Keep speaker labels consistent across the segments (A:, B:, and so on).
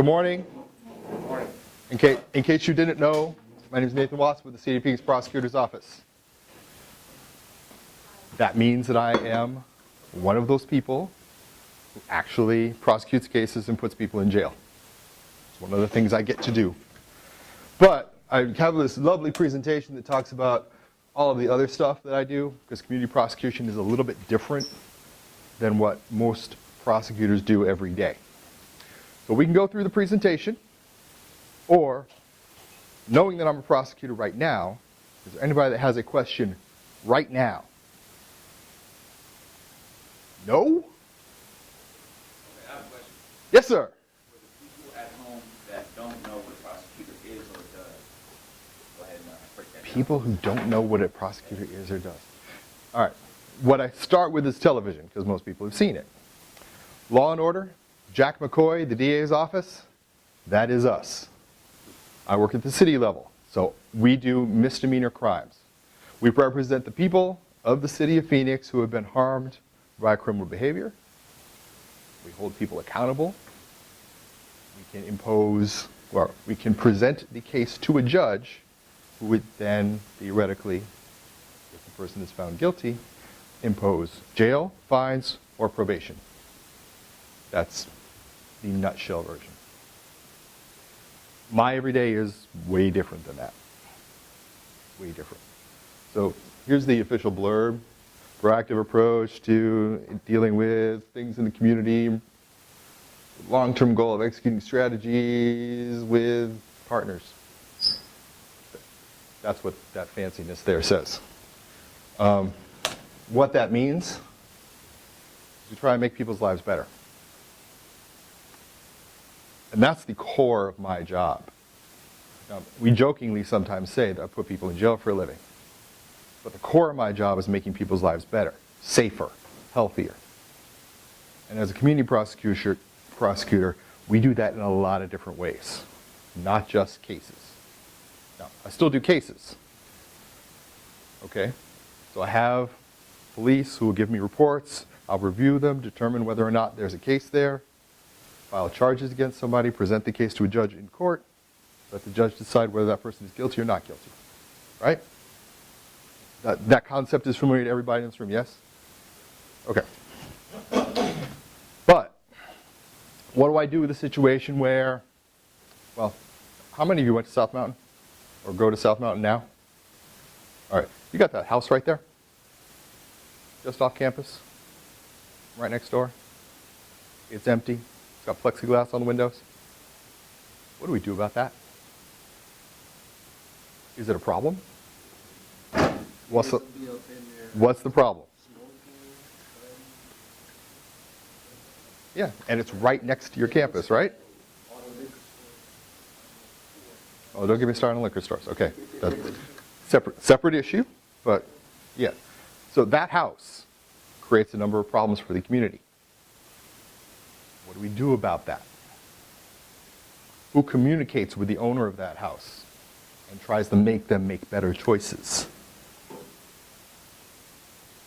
A: Good morning.
B: Good morning.
A: In case you didn't know, my name is Nathan Watts with the City of Phoenix Prosecutor's Office. That means that I am one of those people who actually prosecutes cases and puts people in jail. It's one of the things I get to do. But I have this lovely presentation that talks about all of the other stuff that I do, because community prosecution is a little bit different than what most prosecutors do every day. So we can go through the presentation, or knowing that I'm a prosecutor right now, is there anybody that has a question right now? No?
B: Okay, I have a question.
A: Yes, sir.
B: For the people at home that don't know what a prosecutor is or does, go ahead and break that down.
A: People who don't know what a prosecutor is or does. All right. What I start with is television, because most people have seen it. Law and Order, Jack McCoy, the DA's office, that is us. I work at the city level, so we do misdemeanor crimes. We represent the people of the city of Phoenix who have been harmed by criminal behavior. We hold people accountable. We can impose, or we can present the case to a judge who would then theoretically, if the person is found guilty, impose jail, fines, or probation. That's the nutshell version. My everyday is way different than that. Way different. So here's the official blurb. Proactive approach to dealing with things in the community. Long-term goal of executing strategies with partners. That's what that fanciness there says. What that means is we try and make people's lives better. And that's the core of my job. Now, we jokingly sometimes say that I put people in jail for a living. But the core of my job is making people's lives better, safer, healthier. And as a community prosecutor, we do that in a lot of different ways, not just cases. Now, I still do cases. Okay? So I have police who will give me reports. I'll review them, determine whether or not there's a case there, file charges against somebody, present the case to a judge in court, let the judge decide whether that person is guilty or not guilty. Right? That concept is familiar to everybody in this room, yes? Okay. But what do I do with a situation where, well, how many of you went to South Mountain or go to South Mountain now? All right, you got that house right there, just off campus, right next door. It's empty. It's got plexiglass on the windows. What do we do about that? Is it a problem? What's the problem? Yeah, and it's right next to your campus, right? Oh, don't get me started on liquor stores. Okay, that's separate issue, but yeah. So that house creates a number of problems for the community. What do we do about that? Who communicates with the owner of that house and tries to make them make better choices?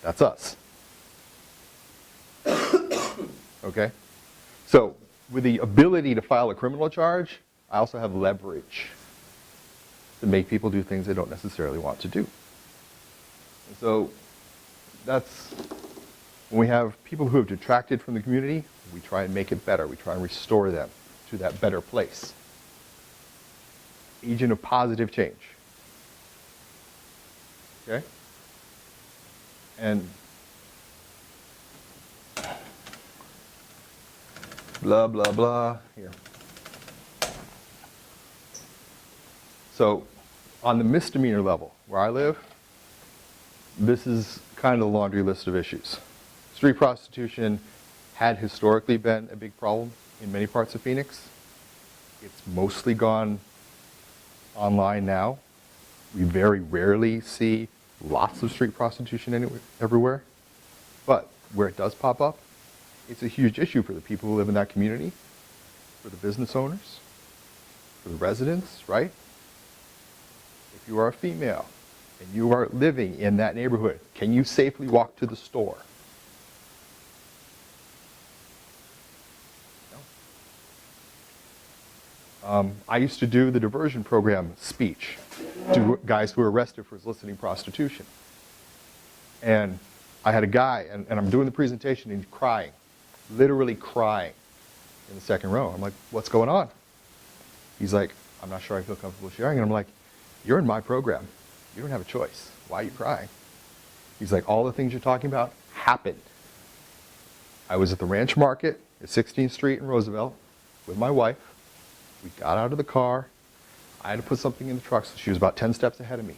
A: That's us. Okay? So, with the ability to file a criminal charge, I also have leverage to make people do things they don't necessarily want to do. And so, that's when we have people who have detracted from the community, we try and make it better. We try and restore them to that better place. Agent of positive change. Okay? And blah, blah, blah, here. So, on the misdemeanor level, where I live, this is kind of the laundry list of issues. Street prostitution had historically been a big problem in many parts of Phoenix. It's mostly gone online now. We very rarely see lots of street prostitution everywhere. But where it does pop up, it's a huge issue for the people who live in that community, for the business owners, for the residents, right? If you are a female and you are living in that neighborhood, can you safely walk to the store? No. I used to do the diversion program speech to guys who were arrested for soliciting prostitution. And I had a guy, and I'm doing the presentation, and he's crying, literally crying in the second row. I'm like, what's going on? He's like, I'm not sure I feel comfortable sharing. And I'm like, you're in my program. You don't have a choice. Why are you crying? He's like, all the things you're talking about happened. I was at the ranch market at 16th Street in Roosevelt with my wife. We got out of the car. I had to put something in the truck, so she was about 10 steps ahead of me.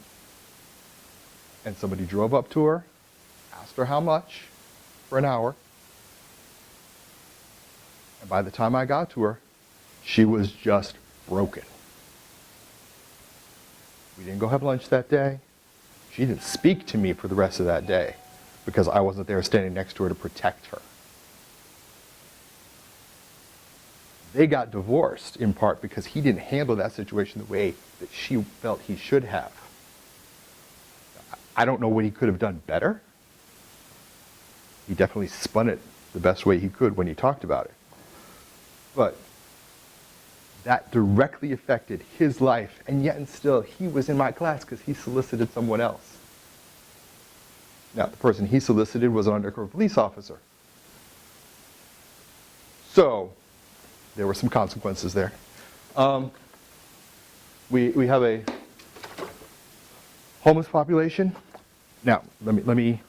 A: And somebody drove up to her, asked her how much for an hour. And by the time I got to her, she was just broken. We didn't go have lunch that day. She didn't speak to me for the rest of that day because I wasn't there standing next to her to protect her. They got divorced in part because he didn't handle that situation the way that she felt he should have. I don't know what he could have done better. He definitely spun it the best way he could when he talked about it. But that directly affected his life, and yet and still he was in my class because he solicited someone else. Now, the person he solicited was an undercover police officer. So, there were some consequences there. We have a homeless population. Now, let me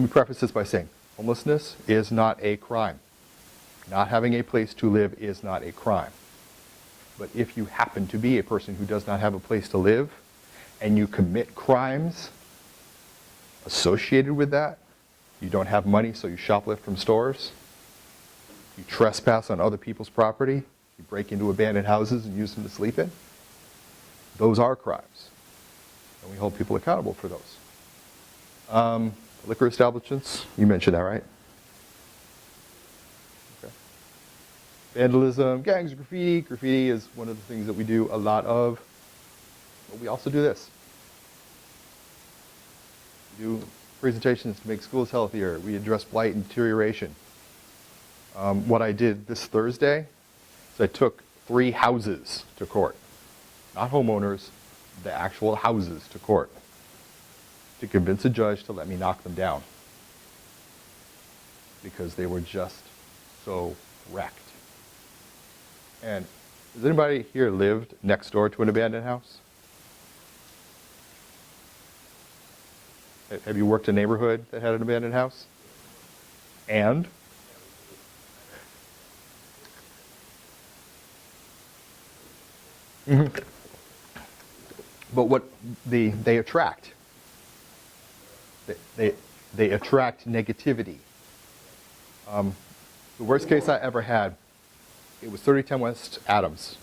A: preface this by saying, homelessness is not a crime. Not having a place to live is not a crime. But if you happen to be a person who does not have a place to live, and you commit crimes associated with that, you don't have money, so you shoplift from stores, you trespass on other people's property, you break into abandoned houses and use them to sleep in, those are crimes. And we hold people accountable for those. Liquor establishments, you mentioned that, right? Okay. Vandalism, gangs, graffiti. Graffiti is one of the things that we do a lot of. But we also do this. We do presentations to make schools healthier. We address blight and deterioration. What I did this Thursday is I took 3 houses to court. Not homeowners, the actual houses to court, to convince a judge to let me knock them down because they were just so wrecked. And has anybody here lived next door to an abandoned house? Have you worked in a neighborhood that had an abandoned house? And? Mm-hmm. But what they attract. They attract negativity. The worst case I ever had, it was 3010 West Adams.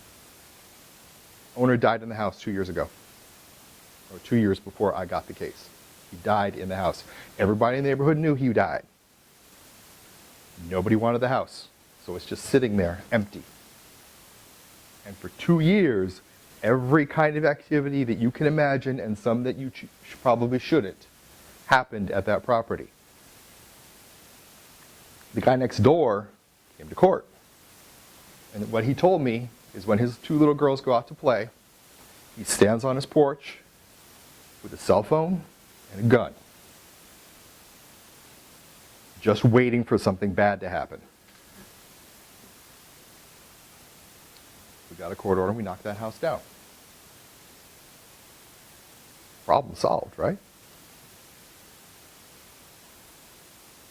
A: Owner died in the house 2 years ago, or 2 years before I got the case. He died in the house. Everybody in the neighborhood knew he died. Nobody wanted the house, so it's just sitting there empty. And for 2 years, every kind of activity that you can imagine, and some that you probably shouldn't, happened at that property. The guy next door came to court. And what he told me is when his 2 little girls go out to play, he stands on his porch with a cell phone and a gun, just waiting for something bad to happen. We got a court order and we knocked that house down. Problem solved, right?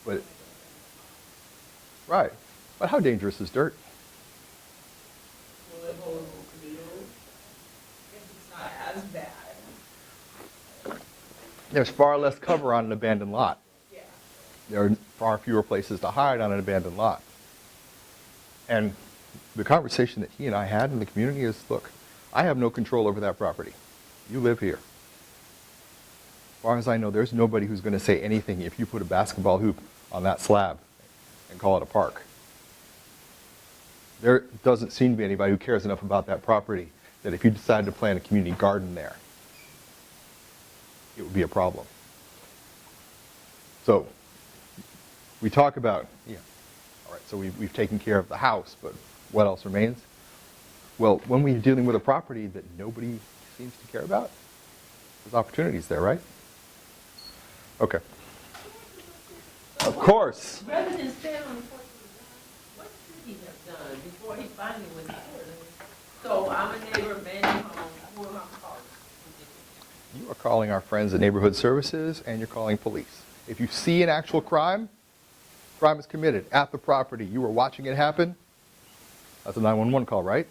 A: But, right. But how dangerous is dirt?
C: Will it hold tomatoes? If it's not as bad.
A: There's far less cover on an abandoned lot.
C: Yeah.
A: There are far fewer places to hide on an abandoned lot. And the conversation that he and I had in the community is, look, I have no control over that property. You live here. As far as I know, there's nobody who's going to say anything if you put a basketball hoop on that slab and call it a park. There doesn't seem to be anybody who cares enough about that property that if you decided to plant a community garden there, it would be a problem. So we talk about, all right, so we've taken care of the house, but what else remains? Well, when we're dealing with a property that nobody seems to care about, there's opportunities there, right? Okay. Of course.
C: Rather than stand on the porch of the God, what should he have done before he finally went to court? So I'm a neighbor, abandoned home, who am I calling?
A: You are calling our friends at Neighborhood Services, and you're calling police. If you see an actual crime, crime is committed at the property. You were watching it happen. That's a 911 call, right?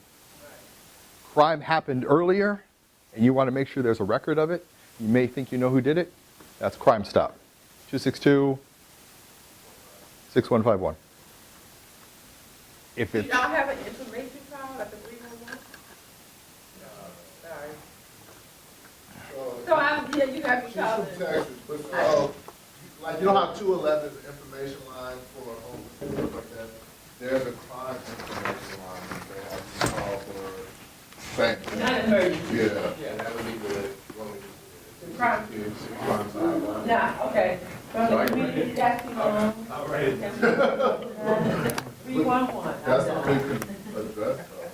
A: Crime happened earlier, and you want to make sure there's a record of it. You may think you know who did it. That's Crime Stop. 262-6151. If
C: Do
A: it's,
C: y'all have an information call at the 311? Sorry. So yeah, you got me
D: She's
C: calling.
D: from Texas, but like you don't have 211 information line for homeless and stuff like that. There's a crime information line that they have to call for bank.
C: Not emergency.
D: Yeah, that would be good.
C: The crime.
D: Crime side.
C: Nah, okay. From the community, that's the,
D: All right.
C: 311.
D: That's what we can address though.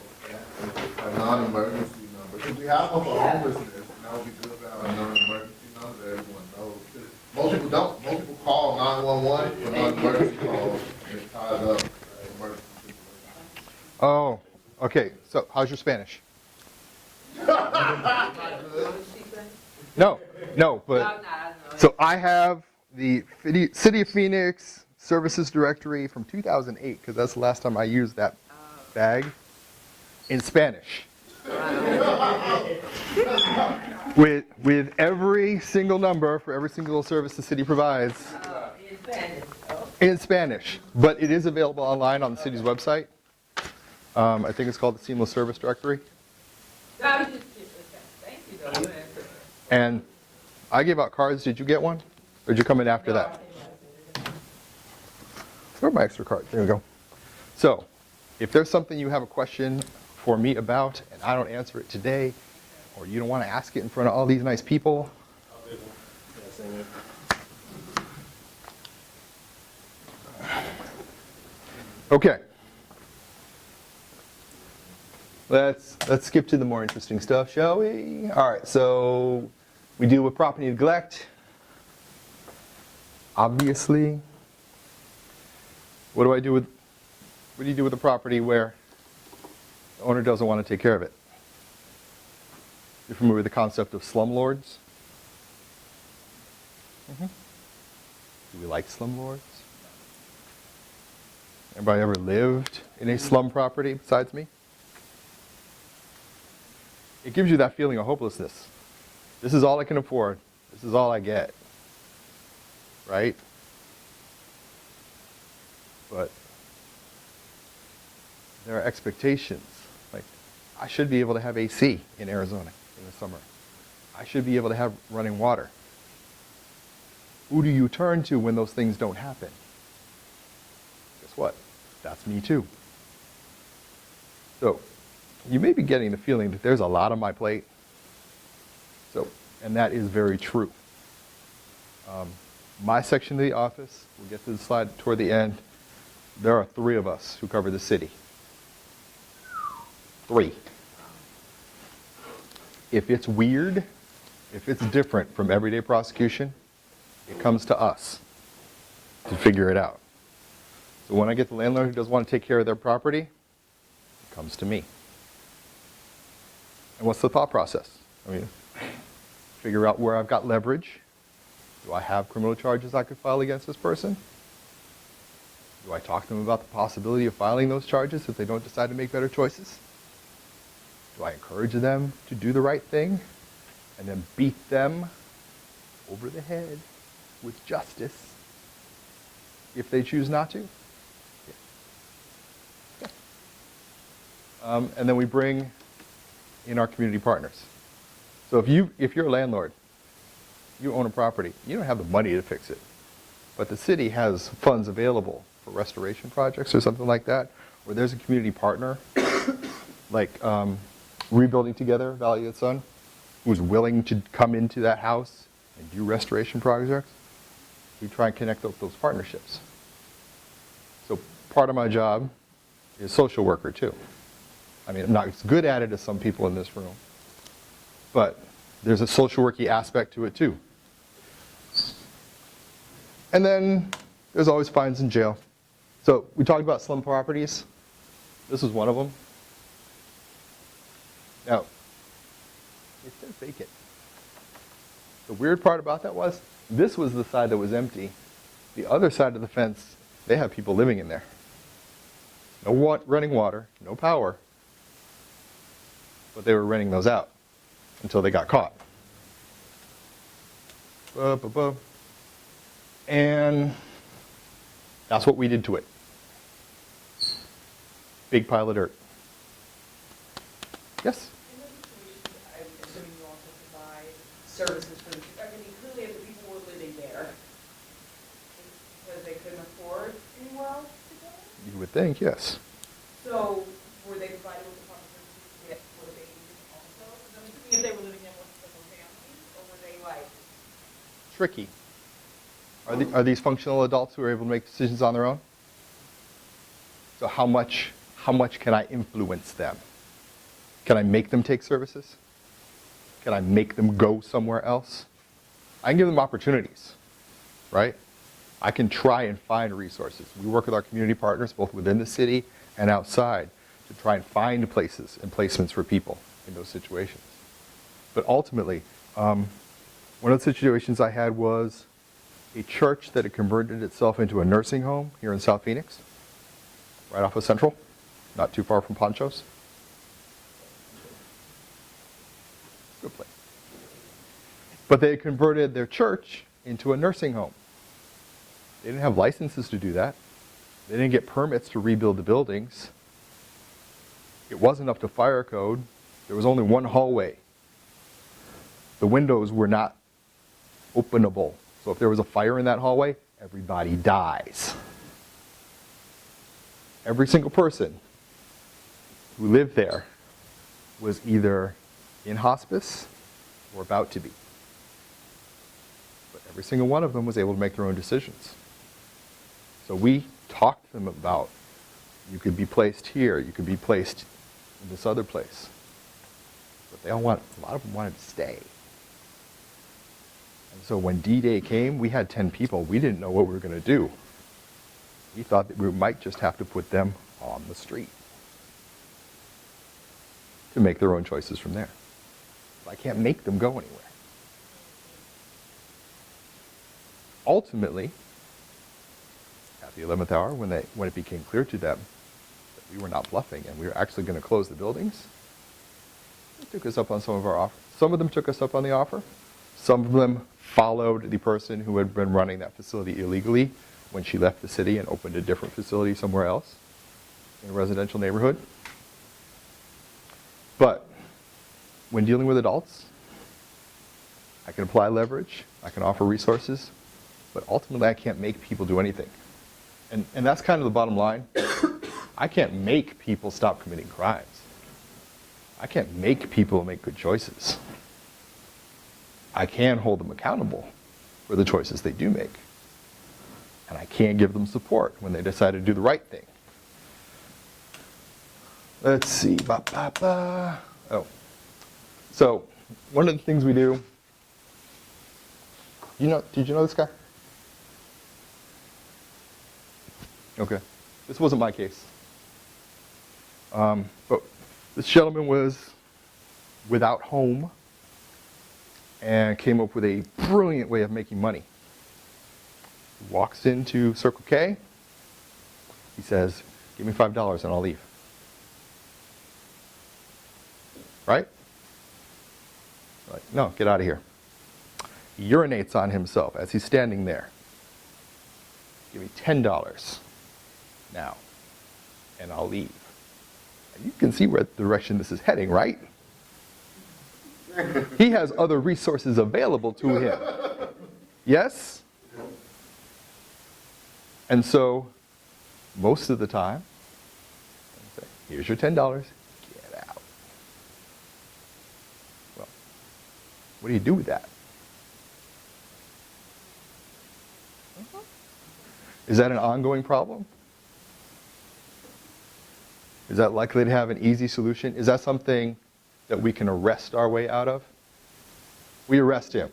D: A non-emergency number. Because we have one for homelessness, and that would be good to have a non-emergency number that everyone knows. 'Cause most people don't. Most people call 911 for non-emergency calls, and it's tied up emergency situations.
A: oh, okay. So how's your Spanish? No, but so I have the City of Phoenix Services Directory from 2008, because that's the last time I used that bag, in Spanish. With every single number for every single service the city provides
C: In Spanish. Oh.
A: in Spanish. But it is available online on the city's website. I think it's called the Seamless Service Directory.
C: I was just, thank you though, you answered.
A: And I gave out cards. Did you get one? Or did you come in after that? Where's my extra card? There we go. So, if there's something you have a question for me about and I don't answer it today, or you don't want to ask it in front of all these nice people, okay. Let's skip to the more interesting stuff, shall we? All right, so we deal with property neglect. Obviously, what do you do with a property where the owner doesn't want to take care of it? You're familiar with the concept of slumlords? Do we like slumlords? Anybody ever lived in a slum property besides me? It gives you that feeling of hopelessness. This is all I can afford. This is all I get. Right? But there are expectations. Like, I should be able to have AC in Arizona in the summer. I should be able to have running water. Who do you turn to when those things don't happen? Guess what? That's me too. So, you may be getting the feeling that there's a lot on my plate. So, and that is very true. My section of the office, we'll get to the slide toward the end, there are 3 of us who cover the city. 3. If it's weird, if it's different from everyday prosecution, it comes to us to figure it out. So when I get the landlord who doesn't want to take care of their property, it comes to me. And what's the thought process? I mean, figure out where I've got leverage. Do I have criminal charges I could file against this person? Do I talk to them about the possibility of filing those charges if they don't decide to make better choices? Do I encourage them to do the right thing and then beat them over the head with justice if they choose not to? Yeah. And then we bring in our community partners. So if you're a landlord, you own a property, you don't have the money to fix it, but the city has funds available for restoration projects or something like that, where there's a community partner, like Rebuilding Together, Valley of the Sun, who's willing to come into that house and do restoration projects. We try and connect up those partnerships. So part of my job is social worker too. I mean, I'm not as good at it as some people in this room, but there's a social worky aspect to it too. And then there's always fines in jail. So we talked about slum properties. This was one of them. Now, it says vacant. The weird part about that was, this was the side that was empty. The other side of the fence, they have people living in there. No running water, no power. But they were renting those out until they got caught. And that's what we did to it. Big pile of dirt. Yes?
E: In those situations, I'm assuming you also provide services for the, I mean, clearly if the people were living there, because they couldn't afford anywhere else to go?
A: You would think, yes.
E: So were they provided with the proper services to get what they needed also? Because I'm assuming if they were living there with their families, or were they like?
A: Tricky. Are these functional adults who are able to make decisions on their own? So how much can I influence them? Can I make them take services? Can I make them go somewhere else? I can give them opportunities, right? I can try and find resources. We work with our community partners, both within the city and outside, to try and find places and placements for people in those situations. But ultimately, one of the situations I had was a church that had converted itself into a nursing home here in South Phoenix, right off of Central, not too far from Ponchos. Good place. But they had converted their church into a nursing home. They didn't have licenses to do that. They didn't get permits to rebuild the buildings. It wasn't up to fire code. There was only one hallway. The windows were not openable. So if there was a fire in that hallway, everybody dies. Every single person who lived there was either in hospice or about to be. But every single one of them was able to make their own decisions. So we talked to them about, you could be placed here, you could be placed in this other place. But a lot of them wanted to stay. And so when D-Day came, we had 10 people. We didn't know what we were going to do. We thought that we might just have to put them on the street to make their own choices from there. I can't make them go anywhere. Ultimately, at the 11th hour, when it became clear to them that we were not bluffing and we were actually going to close the buildings, they took us up on some of our offers. Some of them took us up on the offer. Some of them followed the person who had been running that facility illegally when she left the city and opened a different facility somewhere else in a residential neighborhood. But when dealing with adults, I can apply leverage, I can offer resources, but ultimately I can't make people do anything. And that's kind of the bottom line. I can't make people stop committing crimes. I can't make people make good choices. I can hold them accountable for the choices they do make. And I can give them support when they decide to do the right thing. Let's see. Oh. So, one of the things we do, did you know this guy? Okay. This wasn't my case. But this gentleman was without home and came up with a brilliant way of making money. He walks into Circle K. He says, "Give me $5 and I'll leave." Right? Like, no, get out of here. He urinates on himself as he's standing there. "Give me $10 now and I'll leave." And you can see where the direction this is heading, right? He has other resources available to him. Yes? And so, most of the time, I say, "Here's your $10, get out." Well, what do you do with that? Is that an ongoing problem? Is that likely to have an easy solution? Is that something that we can arrest our way out of? We arrest him.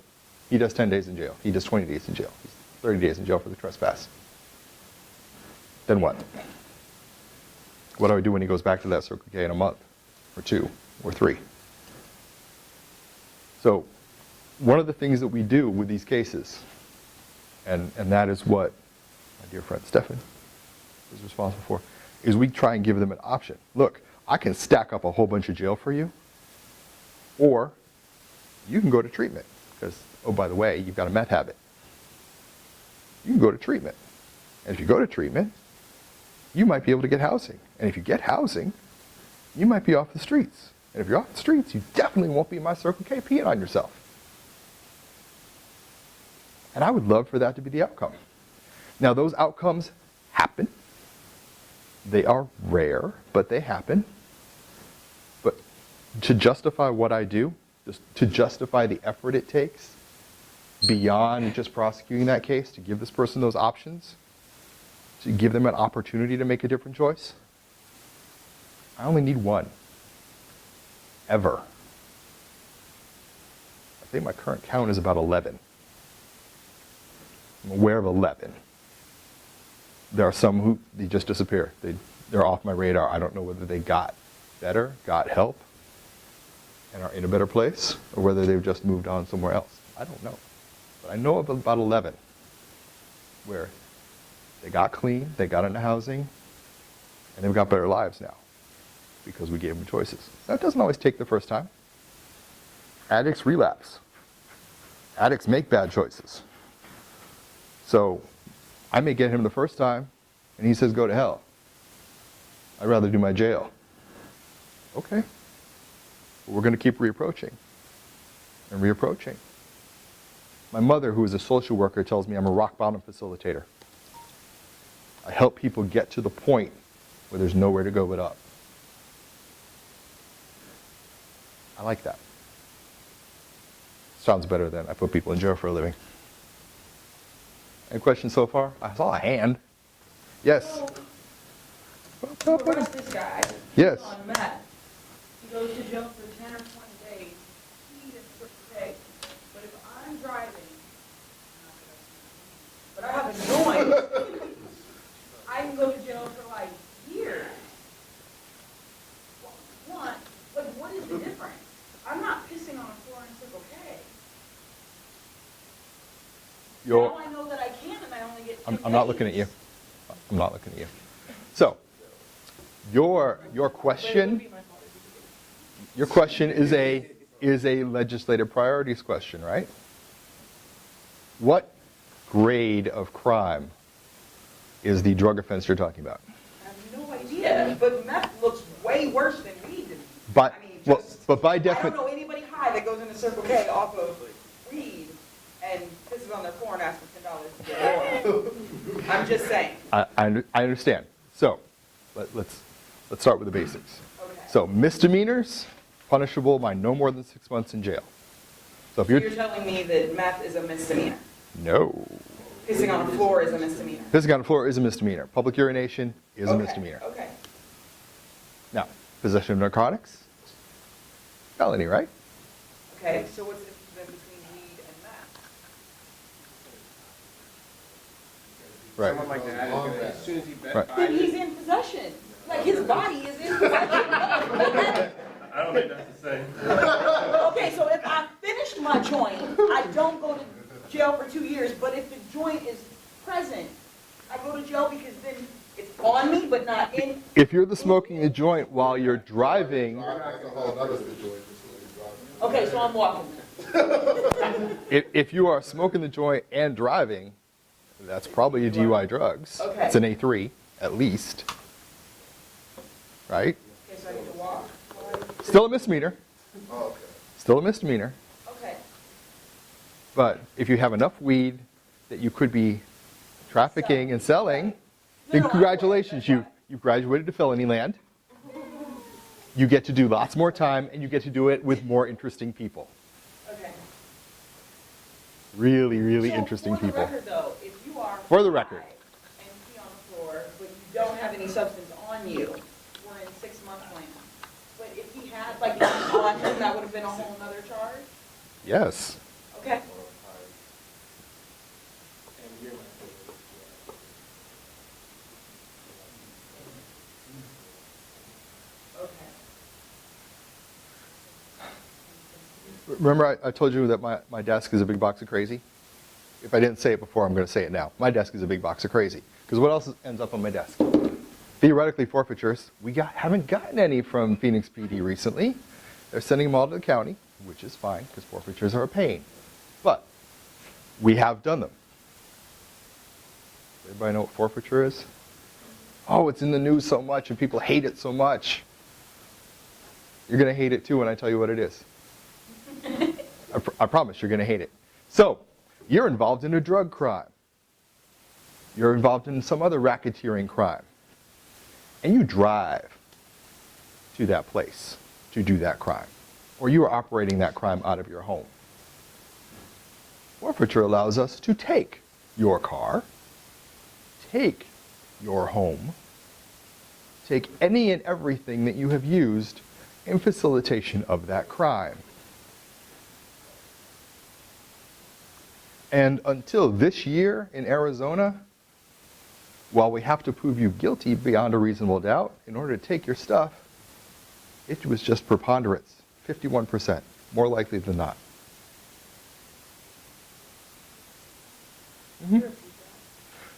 A: He does 10 days in jail. He does 20 days in jail. He's 30 days in jail for the trespass. Then what? What do I do when he goes back to that Circle K in a month, or 2, or 3? So one of the things that we do with these cases, and that is what my dear friend Stefan is responsible for, is we try and give them an option. Look, I can stack up a whole bunch of jail for you, or you can go to treatment. Because, oh, by the way, you've got a meth habit. You can go to treatment. And if you go to treatment, you might be able to get housing. And if you get housing, you might be off the streets. And if you're off the streets, you definitely won't be in my Circle K peeing on yourself. And I would love for that to be the outcome. Now, those outcomes happen. They are rare, but they happen. But to justify what I do, just to justify the effort it takes, beyond just prosecuting that case, to give this person those options, to give them an opportunity to make a different choice, I only need one. Ever. I think my current count is about 11. I'm aware of 11. There are some who they just disappear. They're off my radar. I don't know whether they got better, got help, and are in a better place, or whether they've just moved on somewhere else. I don't know. But I know of about 11 where they got clean, they got into housing, and they've got better lives now because we gave them choices. That doesn't always take the first time. Addicts relapse. Addicts make bad choices. So I may get him the first time, and he says, go to hell. I'd rather do my jail. Okay. But we're going to keep reapproaching and reapproaching. My mother, who is a social worker, tells me I'm a rock bottom facilitator. I help people get to the point where there's nowhere to go but up. I like that. Sounds better than I put people in jail for a living. Any questions so far? I saw a hand. Yes.
E: So, to arrest this guy.
A: Yes.
E: On meth. He goes to jail for 10 or 20 days. He is okay. But if I'm driving, but I have a joint, I can go to jail for like years. One, but what is the difference? I'm not pissing on a floor in Circle K.
A: You're,
E: Now I know that I can, and I only get 2
A: I'm not looking at you. I'm not looking at you. So, your question is a legislative priorities question, right? What grade of crime is the drug offense you're talking about?
E: I have no idea, but meth looks way worse than weed to me.
A: But,
E: I mean,
A: well,
E: just,
A: but by
E: I don't
A: definition,
E: know anybody high that goes into Circle K off of weed and pisses on their floor and asks for $10 to get more. I'm just saying.
A: I understand. So, let's start with the basics.
E: Okay.
A: So, misdemeanors, punishable by no more than 6 months in jail. So if
E: So you're
A: you're,
E: telling me that meth is a misdemeanor?
A: no.
E: Pissing on a floor is a misdemeanor?
A: Pissing on the floor is a misdemeanor. Public urination is a
E: Okay,
A: misdemeanor.
E: Okay.
A: Now, possession of narcotics, felony, right?
E: Okay, so what's the difference between weed and meth?
A: Right.
F: Someone like that, as soon as he
A: Right.
E: Then he's in possession. Like his body is in possession.
F: I don't think that's the same.
E: Okay, so if I finished my joint, I don't go to jail for 2 years, but if the joint is present, I go to jail because then it's on me, but not in.
A: If you're the smoking the joint while you're driving,
D: That's a whole other situation.
E: Okay, so I'm walking.
A: if you are smoking the joint and driving, that's probably a DUI drugs.
E: Okay.
A: It's an A3, at least. Right?
E: Okay, so I need to walk.
A: Still a misdemeanor.
D: Oh, okay.
A: Still a misdemeanor.
E: Okay.
A: But if you have enough weed that you could be trafficking and selling, then
E: No,
A: congratulations, you've graduated to felony land. You get to do lots more time, and you get to do it with more interesting people.
E: Okay.
A: Really, really
E: So,
A: interesting
E: for the
A: people.
E: record, though, if you are
A: For the record.
E: high and pee on the floor, but you don't have any substance on you, we're in 6 had, like, on him, that would have been a whole nother charge?
A: Yes.
E: Okay. Okay.
A: Remember I told you that my desk is a big box of crazy? If I didn't say it before, I'm going to say it now. My desk is a big box of crazy. Because what else ends up on my desk? Theoretically, forfeitures. Haven't gotten any from Phoenix PD recently. They're sending them all to the county, which is fine, because forfeitures are a pain. But we have done them. Everybody know what forfeiture is? Oh, it's in the news so much, and people hate it so much. You're going to hate it too when I tell you what it is. I promise you're going to hate it. So, you're involved in a drug crime. You're involved in some other racketeering crime. And you drive to that place to do that crime. Or you are operating that crime out of your home. Forfeiture allows us to take your car, take your home, take any and everything that you have used in facilitation of that crime. And until this year in Arizona, while we have to prove you guilty beyond a reasonable doubt, in order to take your stuff, it was just preponderance, 51%, more likely than not.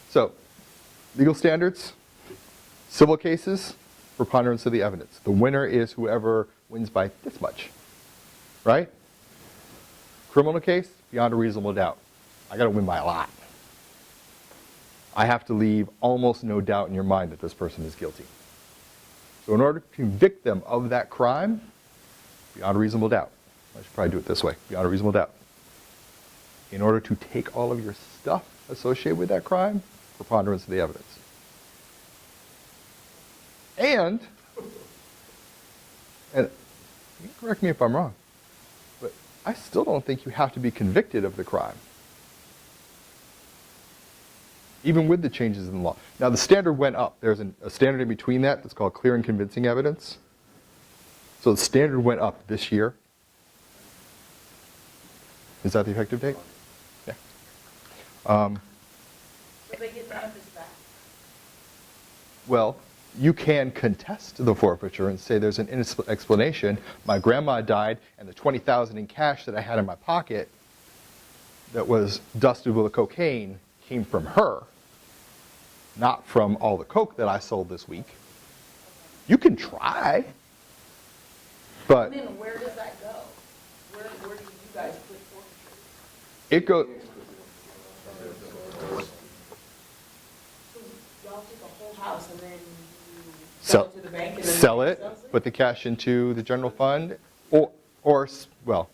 A: So, legal standards, civil cases, preponderance of the evidence. The winner is whoever wins by this much, right? Criminal case, beyond a reasonable doubt. I got to win by a lot. I have to leave almost no doubt in your mind that this person is guilty. So in order to convict them of that crime, beyond a reasonable doubt, I should probably do it this way, beyond a reasonable doubt. In order to take all of your stuff associated with that crime, preponderance of the evidence. And you can correct me if I'm wrong, but I still don't think you have to be convicted of the crime, even with the changes in the law. Now, the standard went up. There's a standard in between that that's called clear and convincing evidence. So the standard went up this year. Is that the effective date? Yeah.
E: So they get benefits back?
A: Well, you can contest the forfeiture and say there's an innocent explanation. My grandma died, and the $20,000 in cash that I had in my pocket that was dusted with cocaine came from her, not from all the coke that I sold this week. You can try, but
E: And then where does that go? Where do you guys put forfeiture?
A: it goes.
E: So y'all take a whole house and then you
A: Sell,
E: sell it to the bank and then
A: sell
E: the
A: it,
E: bank sells it?
A: put the cash into the general fund, or well,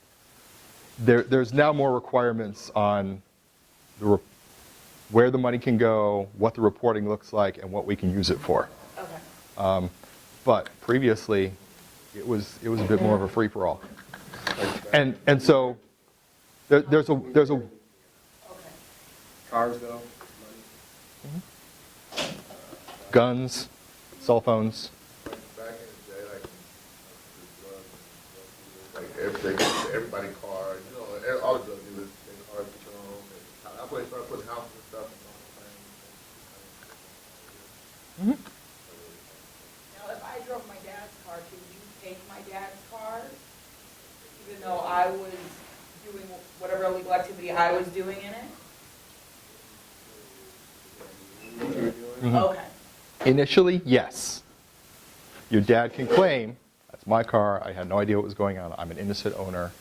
A: there's now more requirements on where the money can go, what the reporting looks like, and what we can use it for.
E: Okay.
A: But previously, it was a bit more of a free for all, and so there's a
E: Okay.
F: Cars though,
A: guns, cell phones.
D: Back in the day, everybody cars, you know, all the drug dealers, their cars with their own. And that's why they started putting houses and stuff and all that.
E: Now, if I drove my dad's car, can you take my dad's car? Even though I was doing whatever illegal activity I was doing in it? Okay.
A: Initially, yes. Your dad can claim, that's my car, I had no idea what was going on, I'm an innocent owner,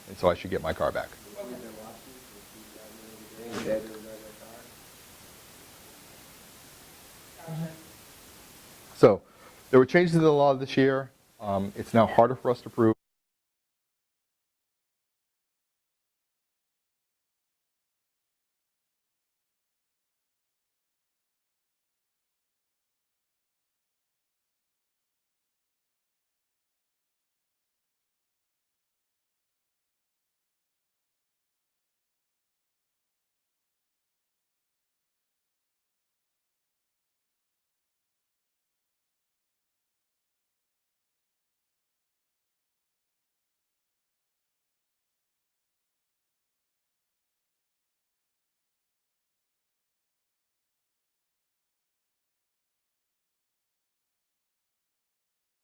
A: and so I should get my car back. So, there were changes in the law this year. It's now harder for us to prove.